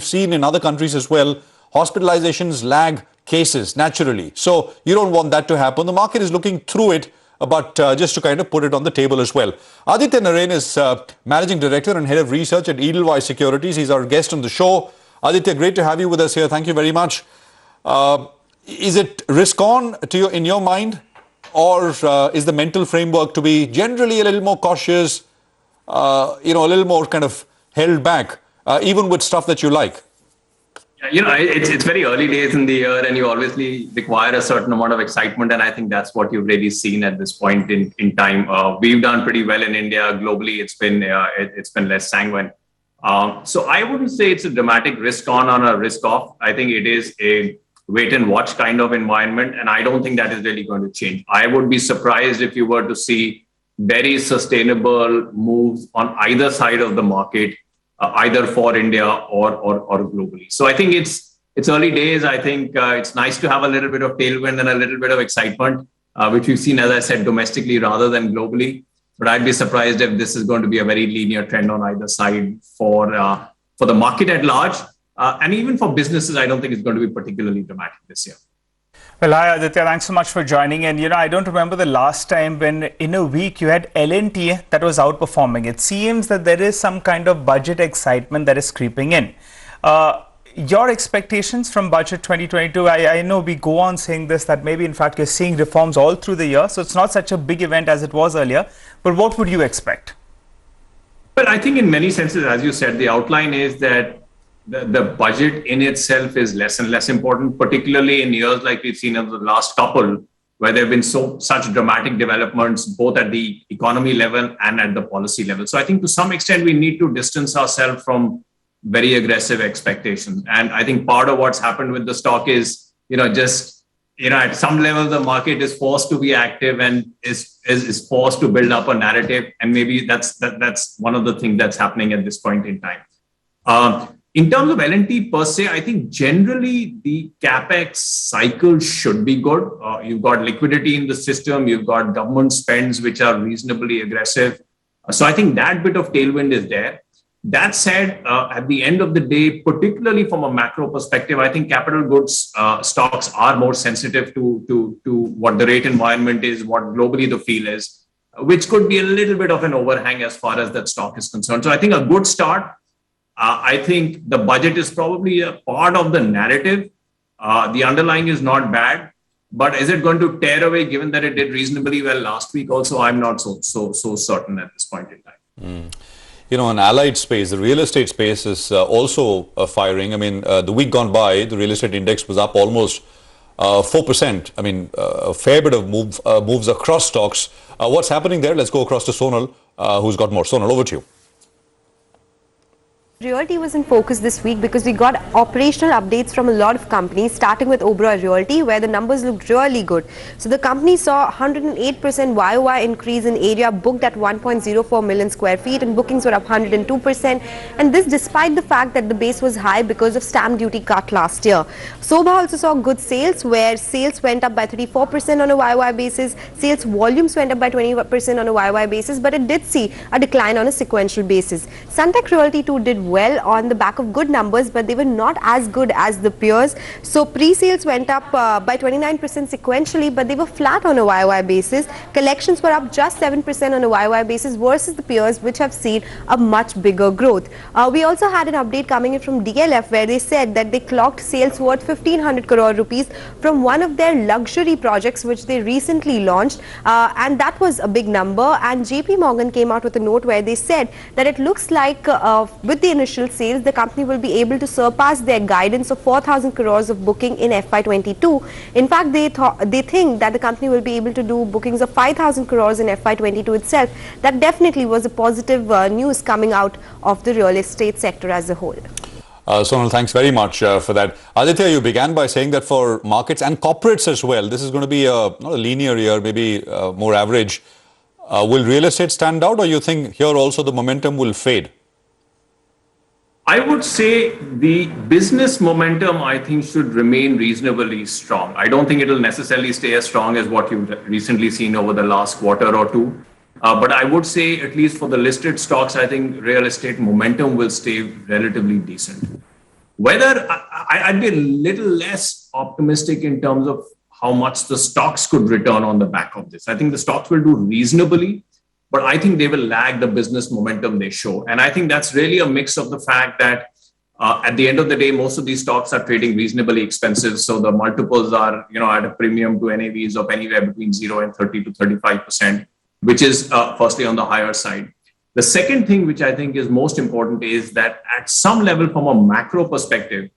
seen in other countries as well, hospitalizations lag cases naturally. So you don't want that to happen. The market is looking through it, but just to kind of put it on the table as well. Aditya Narain is Managing Director and Head of Research at Edelweiss Securities. He's our guest on the show. Aditya, great to have you with us here. Thank you very much. Is it risk on to you in your mind, or is the mental framework to be generally a little more cautious, a little more kind of held back, even with stuff that you like? Yeah, it's very early days in the year, and you obviously require a certain amount of excitement, and I think that's what you've really seen at this point in time. We've done pretty well in India. Globally, it's been less sanguine. So I wouldn't say it's a dramatic risk on or a risk off. I think it is a wait and watch kind of environment, and I don't think that is really going to change. I would be surprised if you were to see very sustainable moves on either side of the market, either for India or globally. So I think it's early days. I think it's nice to have a little bit of tailwind and a little bit of excitement, which we've seen, as I said, domestically rather than globally. But I'd be surprised if this is going to be a very linear trend on either side for the market at large. And even for businesses, I don't think it's going to be particularly dramatic this year. Well, hi Aditya, thanks so much for joining. And I don't remember the last time when in a week you had L&T that was outperforming. It seems that there is some kind of budget excitement that is creeping in. Your expectations from budget 2022, I know we go on saying this, that maybe in fact you're seeing reforms all through the year, so it's not such a big event as it was earlier, but what would you expect? Well, I think in many senses, as you said, the outline is that the budget in itself is less and less important, particularly in years like we've seen in the last couple, where there have been such dramatic developments, both at the economy level and at the policy level. So I think to some extent, we need to distance ourselves from very aggressive expectations. And I think part of what's happened with the stock is, at some level, the market is forced to be active and is forced to build up a narrative. And maybe that's one of the things that's happening at this point in time. In terms of L&T per se, I think generally the capex cycle should be good. You've got liquidity in the system. You've got government spends which are reasonably aggressive. So I think that bit of tailwind is there. That said, at the end of the day, particularly from a macro perspective, I think capital goods stocks are more sensitive to what the rate environment is, what globally the feel is, which could be a little bit of an overhang as far as that stock is concerned. So I think a good start. I think the budget is probably a part of the narrative. The underlying is not bad, but is it going to tear away given that it did reasonably well last week? Also, I'm not so certain at this point in time. In allied space, the real estate space is also firing. I mean, the week gone by, the real estate index was up almost 4%. I mean, a fair bit of moves across stocks. What's happening there? Let's go across to Sonal, who's got more. Sonal, over to you. Realty was in focus this week because we got operational updates from a lot of companies, starting with Oberoi Realty, where the numbers looked really good. So the company saw 108% YOY increase in area booked at 1.04 million square feet, and bookings were up 102%. And this despite the fact that the base was high because of stamp duty cut last year. Sobha also saw good sales, where sales went up by 34% on a YOY basis. Sales volumes went up by 20% on a YOY basis, but it did see a decline on a sequential basis. Sunteck Realty too did well on the back of good numbers, but they were not as good as the peers. So pre-sales went up by 29% sequentially, but they were flat on a YOY basis. Collections were up just 7% on a YOY basis versus the peers, which have seen a much bigger growth. We also had an update coming in from DLF, where they said that they clocked sales worth 1,500 crore rupees from one of their luxury projects which they recently launched, and that was a big number. And JP Morgan came out with a note where they said that it looks like with the initial sales, the company will be able to surpass their guidance of 4,000 crores of booking in FY22. In fact, they think that the company will be able to do bookings of 5,000 crores in FY22 itself. That definitely was a positive news coming out of the real estate sector as a whole. Sonal, thanks very much for that. Aditya, you began by saying that for markets and corporates as well, this is going to be not a linear year, maybe more average. Will real estate stand out, or you think here also the momentum will fade? I would say the business momentum, I think, should remain reasonably strong. I don't think it will necessarily stay as strong as what you've recently seen over the last quarter or two. But I would say, at least for the listed stocks, I think real estate momentum will stay relatively decent. Whether I'd be a little less optimistic in terms of how much the stocks could return on the back of this. I think the stocks will do reasonably, but I think they will lag the business momentum they show. And I think that's really a mix of the fact that at the end of the day, most of these stocks are trading reasonably expensive. So the multiples are, at a premium to NAVs of anywhere between 0 and 30 to 35%, which is firstly on the higher side. The second thing, which I think is most important, is that at some level from a macro perspective,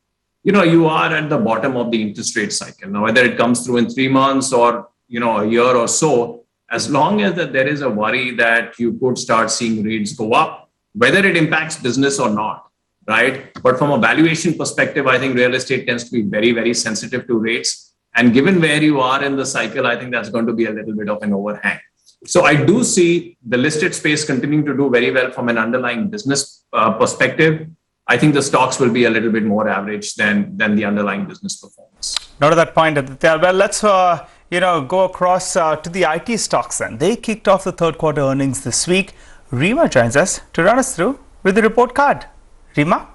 you are at the bottom of the interest rate cycle. Now, whether it comes through in 3 months or, a year or so, as long as that there is a worry that you could start seeing rates go up, whether it impacts business or not, right? But from a valuation perspective, I think real estate tends to be very, very sensitive to rates. And given where you are in the cycle, I think that's going to be a little bit of an overhang. So I do see the listed space continuing to do very well from an underlying business perspective. I think the stocks will be a little bit more average than the underlying business performance. Note that point, Aditya. Well, let's go across to the IT stocks then. They kicked off the third quarter earnings this week. Rima joins us to run us through with the report card. Rima?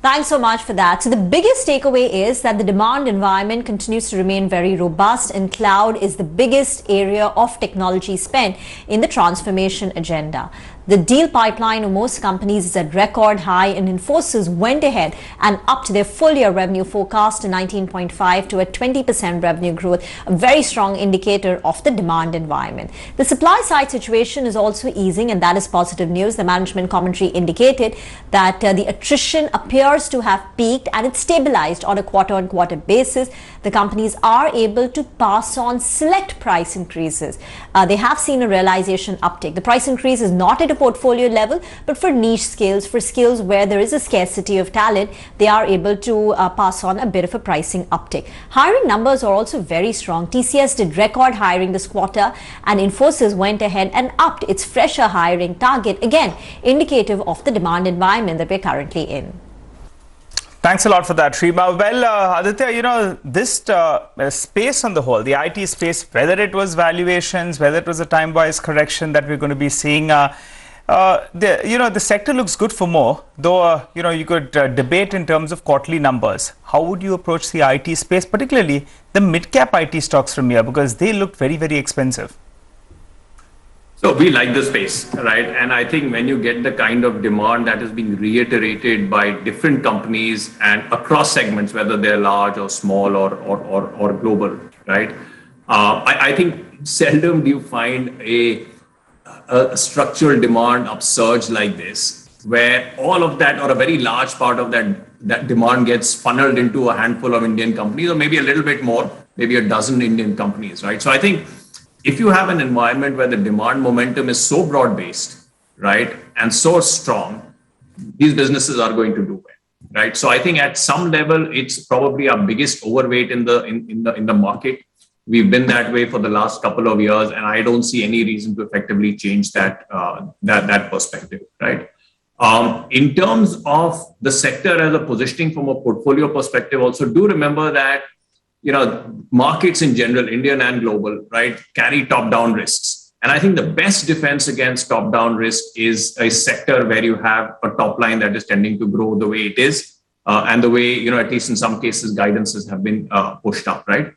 Thanks so much for that. So the biggest takeaway is that the demand environment continues to remain very robust, and cloud is the biggest area of technology spend in the transformation agenda. The deal pipeline of most companies is at record high, and Infosys went ahead and upped their full year revenue forecast to 19.5 to a 20% revenue growth, a very strong indicator of the demand environment. The supply side situation is also easing, and that is positive news. The management commentary indicated that the attrition appears to have peaked and it's stabilized on a quarter-on-quarter basis. The companies are able to pass on select price increases. They have seen a realization uptick. The price increase is not at a portfolio level, but for niche skills, for skills where there is a scarcity of talent, they are able to pass on a bit of a pricing uptick. Hiring numbers are also very strong. TCS did record hiring this quarter, and Infosys went ahead and upped its fresher hiring target, again indicative of the demand environment that we're currently in. Thanks a lot for that, Rima. Well, Aditya, this space on the whole, the IT space, whether it was valuations, whether it was a time-wise correction that we're going to be seeing, the sector looks good for more, though, you could debate in terms of quarterly numbers. How would you approach the IT space, particularly the mid-cap IT stocks from here, because they look very, very expensive? So we like the space, right? And I think when you get the kind of demand that is being reiterated by different companies and across segments, whether they're large or small or global, right? I think seldom do you find a structural demand upsurge like this, where all of that or a very large part of that demand gets funneled into a handful of Indian companies, or maybe a little bit more, maybe a dozen Indian companies, right? So I think if you have an environment where the demand momentum is so broad-based, right, and so strong, these businesses are going to do well, right? So I think at some level, it's probably our biggest overweight in the market. We've been that way for the last couple of years, and I don't see any reason to effectively change that perspective, right? In terms of the sector as a positioning from a portfolio perspective, also do remember that markets in general, Indian and global, right, carry top-down risks. And I think the best defense against top-down risk is a sector where you have a top line that is tending to grow the way it is, and the way, at least in some cases, guidances have been pushed up, right?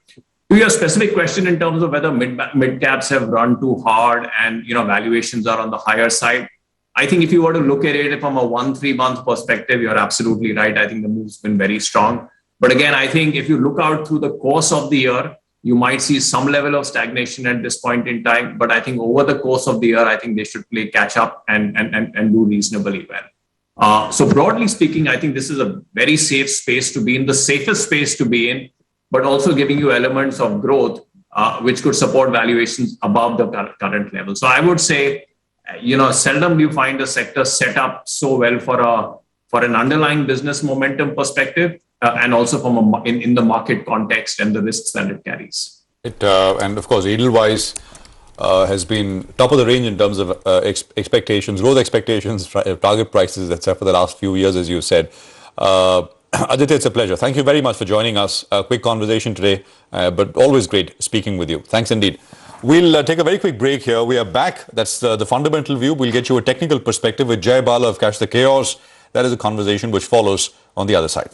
To your specific question in terms of whether mid caps have run too hard and, valuations are on the higher side, I think if you were to look at it from a 1-3 month perspective, you're absolutely right. I think the move's been very strong. But again, I think if you look out through the course of the year, you might see some level of stagnation at this point in time. But I think over the course of the year, I think they should play catch up and do reasonably well. So broadly speaking, I think this is a very safe space to be in, the safest space to be in, but also giving you elements of growth, which could support valuations above the current level. So I would say, seldom do you find a sector set up so well for an underlying business momentum perspective, and also from in the market context and the risks that it carries. And of course, Edelweiss has been top of the range in terms of expectations, growth expectations, target prices, etc. for the last few years, as you said. Aditya, it's a pleasure. Thank you very much for joining us. A quick conversation today, but always great speaking with you. Thanks indeed. We'll take a very quick break here. We are back. That's the fundamental view. We'll get you a technical perspective with Jay Bala of Catch the Chaos That is a conversation which follows on the other side.